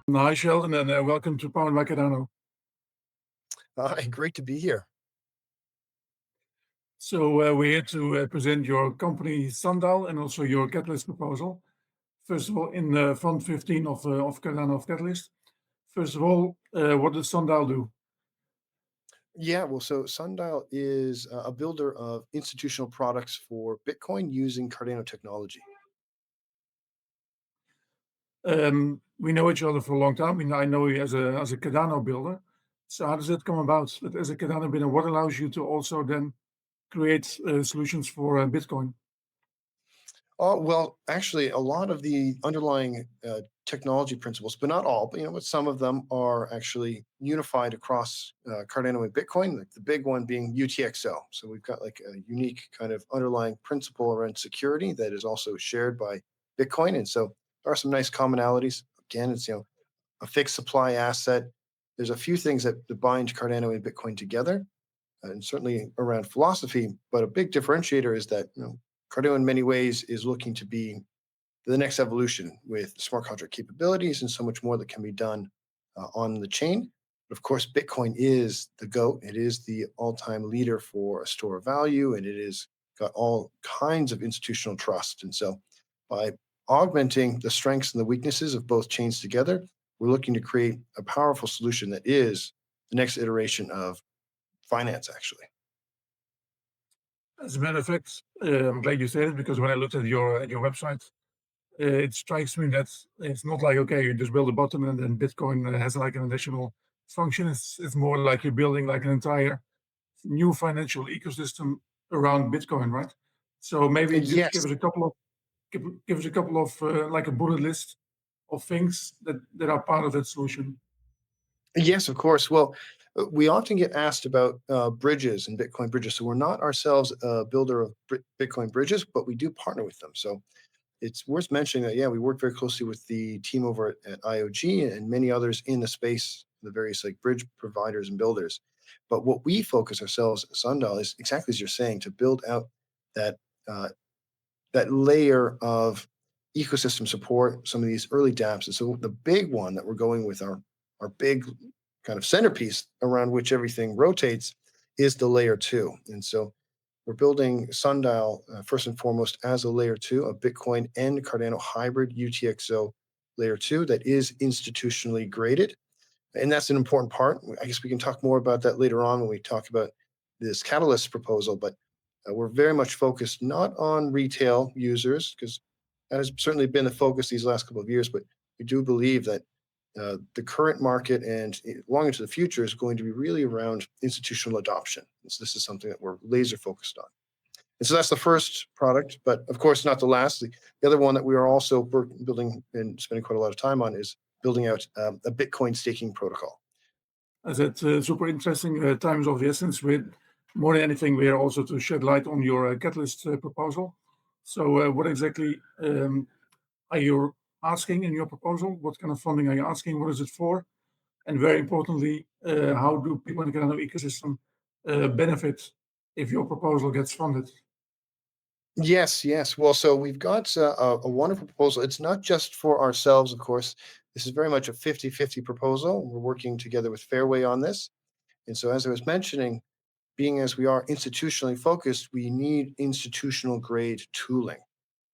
Hi, Sheldon, and welcome to Powered by Cardano. Hi, great to be here. So we're here to present your company Sundial and also your Catalyst proposal. First of all, in Fund 15 of Cardano of Catalyst. First of all, what does Sundial do? Yeah, well, so Sundial is a builder of institutional products for Bitcoin using Cardano technology. We know each other for a long time. I know you as a Cardano builder. So how does it come about that as a Cardano builder, what allows you to also then create solutions for Bitcoin? Well, actually, a lot of the underlying technology principles, but not all, but some of them are actually unified across Cardano and Bitcoin. Like the big one being UTXO. So we've got like a unique kind of underlying principle around security that is also shared by Bitcoin, and so there are some nice commonalities. Again, it's a fixed supply asset. There's a few things that bind Cardano and Bitcoin together, and certainly around philosophy. But a big differentiator is that Cardano, in many ways, is looking to be the next evolution with smart contract capabilities and so much more that can be done on the chain. But of course, Bitcoin is the GOAT. It is the all-time leader for a store of value, and it is got all kinds of institutional trust. And so, by augmenting the strengths and the weaknesses of both chains together, we're looking to create a powerful solution that is the next iteration of finance, actually. As a matter of fact, I'm glad you said it because when I looked at your website, it strikes me that it's not like, okay, you just build a button and then Bitcoin has like an additional function. It's more like you're building like an entire new financial ecosystem around Bitcoin, right? So maybe just Yes. give us a couple of like a bullet list of things that are part of that solution. Yes, of course. Well, we often get asked about bridges and Bitcoin bridges. So we're not ourselves a builder of Bitcoin bridges, but we do partner with them. So it's worth mentioning that, yeah, we work very closely with the team over at IOG and many others in the space, the various like bridge providers and builders. But what we focus ourselves at Sundial is exactly as you're saying, to build out that uh, that layer of ecosystem support, some of these early dApps. And so the big one that we're going with, our big kind of centerpiece around which everything rotates, is the layer 2. And so we're building Sundial first and foremost as a layer 2, a Bitcoin and Cardano hybrid UTXO layer 2 that is institutionally graded. And that's an important part. I guess we can talk more about that later on when we talk about this Catalyst proposal, but we're very much focused not on retail users, because that has certainly been the focus these last couple of years, but we do believe that the current market and long into the future is going to be really around institutional adoption. And so this is something that we're laser focused on. And so that's the first product, but of course not the last. The other one that we are also building and spending quite a lot of time on is building out a Bitcoin staking protocol. As it's super interesting, times of the essence. With more than anything, we are also to shed light on your catalyst proposal. So, what exactly are you asking in your proposal? What kind of funding are you asking? What is it for? And very importantly, how do people in the Cardano ecosystem benefit if your proposal gets funded? Yes, yes. Well, so we've got a wonderful proposal. It's not just for ourselves, of course. This is very much a 50-50 proposal. We're working together with Fairway on this. And so, as I was mentioning, being as we are institutionally focused, we need institutional grade tooling.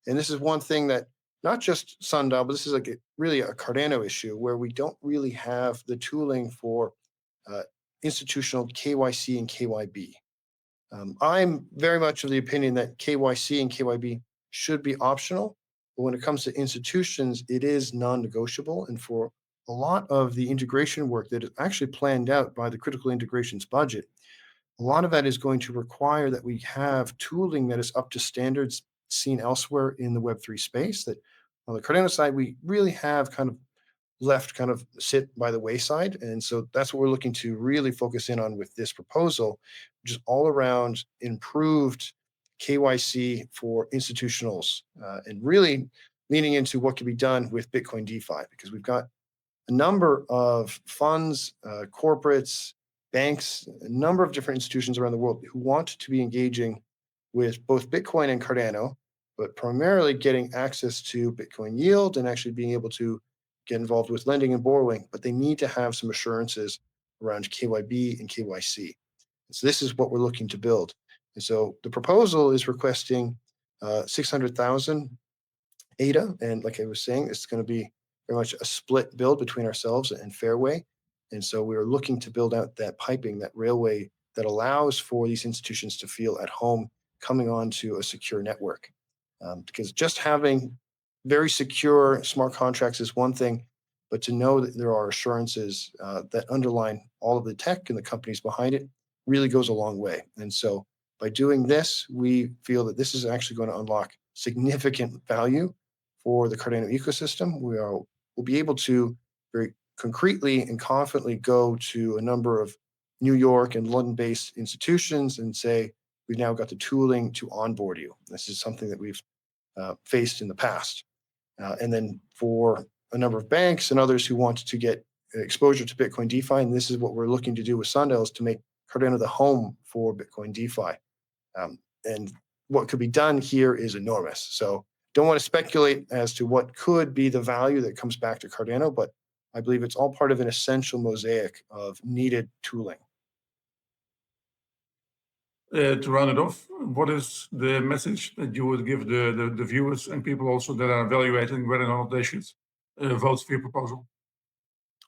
And this is one thing that not just Sundial, but this is like really a Cardano issue where we don't really have the tooling for uh, institutional KYC and KYB. I'm very much of the opinion that KYC and KYB should be optional, but when it comes to institutions, it is non-negotiable. And for a lot of the integration work that is actually planned out by the critical integrations budget, a lot of that is going to require that we have tooling that is up to standards seen elsewhere in the Web3 space. That on the Cardano side, we really have kind of left kind of sit by the wayside. And so that's what we're looking to really focus in on with this proposal, which is all around improved KYC for institutionals, and really leaning into what can be done with Bitcoin DeFi, because we've got a number of funds, corporates, banks, a number of different institutions around the world who want to be engaging with both Bitcoin and Cardano, but primarily getting access to Bitcoin yield and actually being able to get involved with lending and borrowing, but they need to have some assurances around KYB and KYC. So this is what we're looking to build. And so the proposal is requesting 600,000 ADA. And like I was saying, it's going to be very much a split build between ourselves and Fairway. And so we're looking to build out that piping, that railway that allows for these institutions to feel at home coming onto a secure network. Because just having very secure smart contracts is one thing, but to know that there are assurances that underline all of the tech and the companies behind it really goes a long way. And so by doing this, we feel that this is actually going to unlock significant value for the Cardano ecosystem. We'll be able to very concretely and confidently go to a number of New York and London-based institutions and say, we've now got the tooling to onboard you. This is something that we've faced in the past. And then for a number of banks and others who want to get exposure to Bitcoin DeFi, and this is what we're looking to do with Sundial, is to make Cardano the home for Bitcoin DeFi. And what could be done here is enormous. So don't want to speculate as to what could be the value that comes back to Cardano, but I believe it's all part of an essential mosaic of needed tooling. To round it off, what is the message that you would give the viewers and people also that are evaluating whether or not they should vote for your proposal?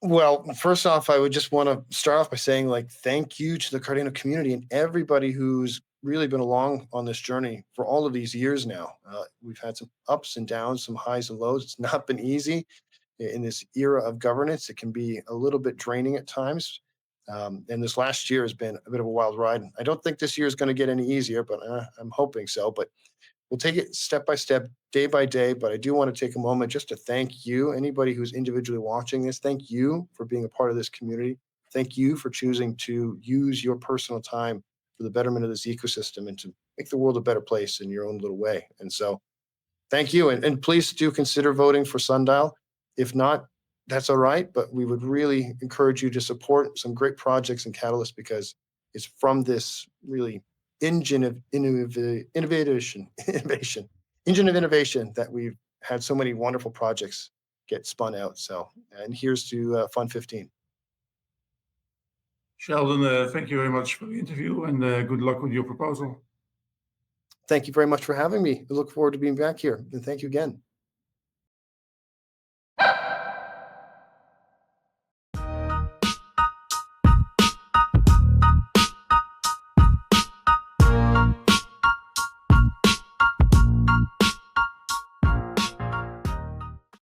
Well, first off, I would just want to start off by saying, like, thank you to the Cardano community and everybody who's really been along on this journey for all of these years now. We've had some ups and downs, some highs and lows. It's not been easy in this era of governance. It can be a little bit draining at times. And this last year has been a bit of a wild ride. I don't think this year is going to get any easier, but I'm hoping so. But we'll take it step by step, day by day. But I do want to take a moment just to thank you, anybody who's individually watching this. Thank you for being a part of this community. Thank you for choosing to use your personal time for the betterment of this ecosystem and to make the world a better place in your own little way. And so thank you. And please do consider voting for Sundial. If not, that's all right. But we would really encourage you to support some great projects and catalysts, because it's from this really engine of innovation that we've had so many wonderful projects get spun out. So, and here's to Fund 15. Sheldon, thank you very much for the interview, and good luck with your proposal. Thank you very much for having me. I look forward to being back here, and thank you again.